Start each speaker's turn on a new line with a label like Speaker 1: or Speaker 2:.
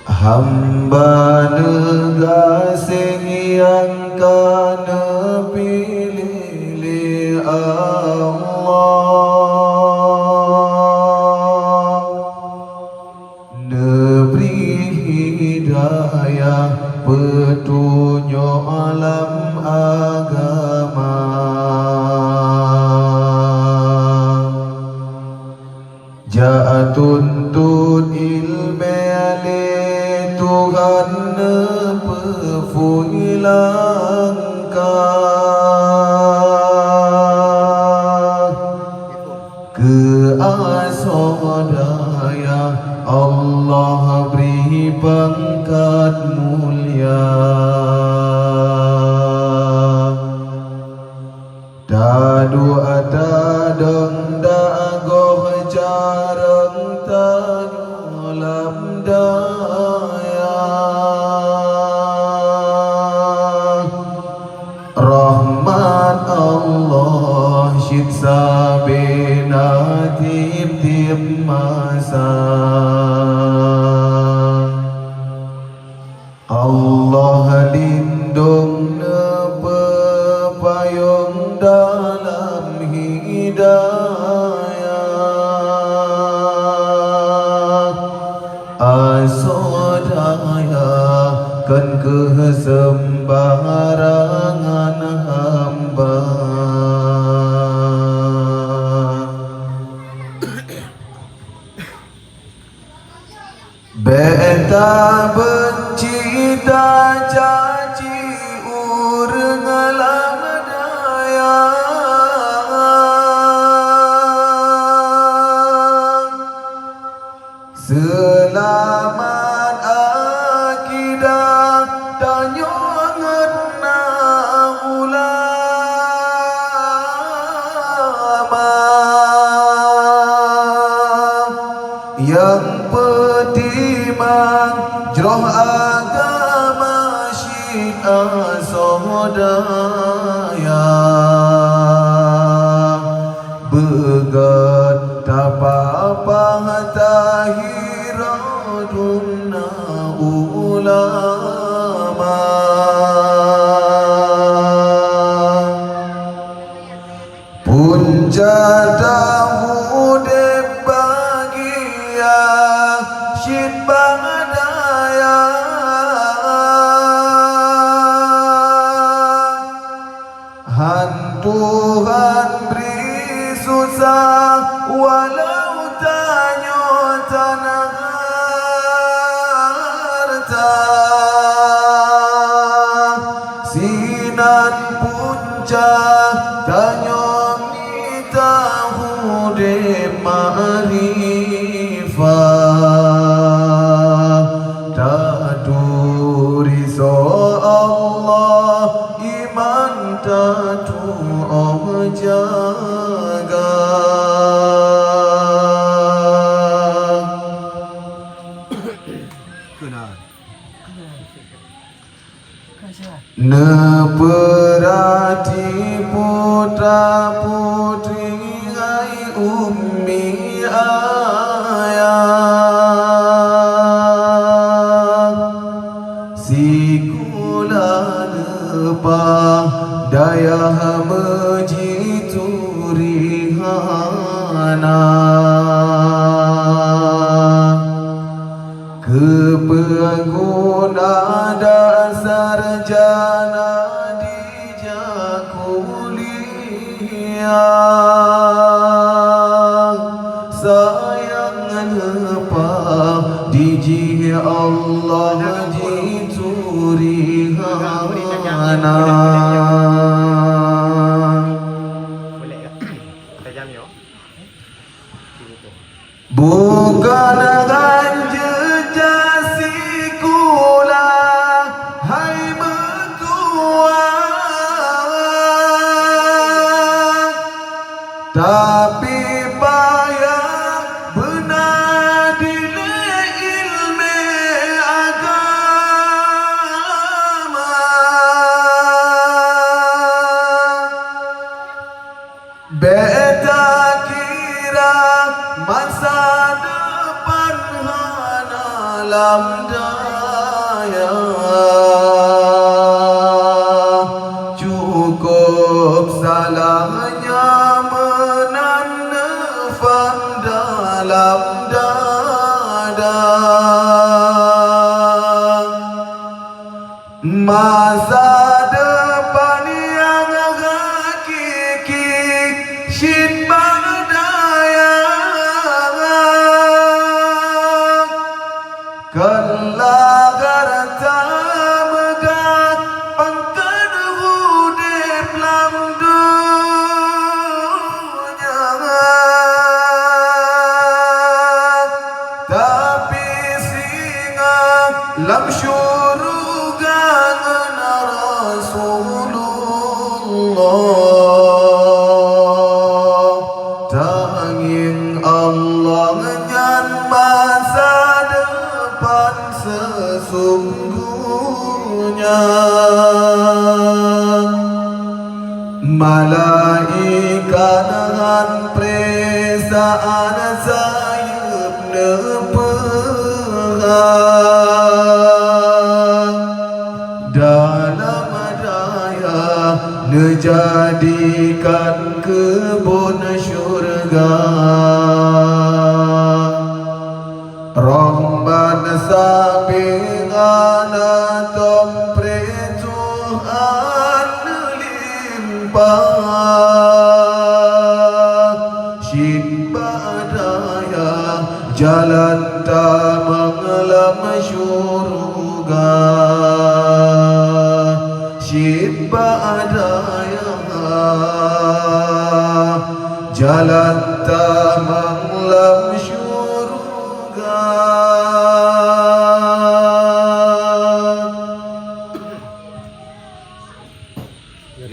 Speaker 1: hamba negasih yang kana pilih Allah, neberi hidayah petunjuk alam agama, ja tuntut ilmu Tuhan nepefui langkah ke asodaya Allah beri pangkat mulia, dadu atadeng dagoh jareng tanyulam daya, rahmat Allah syiksa bina tip-tip masa, Allah lindung nepepayung dalam hidayah, asodaya kan kesembarangan hamba, beta benci tak caci urang alam daya, selamat akidah tanyongan na ulama yang petimang jroh agama syiah sodaya, begat tapapa tahiradunna ulama, punca tahu bagia syid bangadaya, Tuhan beri susah walau tanyo tanah harta, sinan puncak tanyo tahu de ma'rifah, tadu riso Allah iman tatu jaga, neperati putra putri hai ummi ayah, sikula nepah daya mejitu rihana, kepengguna dasar jana dijak kuliah, sayang nepah diji Allah jitu rihana, bukan ganjejasi kula hai mertua, tapi payah benar nilai ilmu agama, daya, cukup salahnya menanam dalam dada. Masa depan yang hakiki syid berdaya, kelak harta megah pangkat hudip lam dunia, tapi singa lam syurga ngana Rasulullah. Tanging Allah ngan masa depan sesungguhnya. Malaikat dengan presaan sayap neperang, dalam daya nejadikan kebun syurga. Rahman sabingana tompre Tuhan limpah, syid badaya jalan tamang lam syurga, syid badaya jalan tamang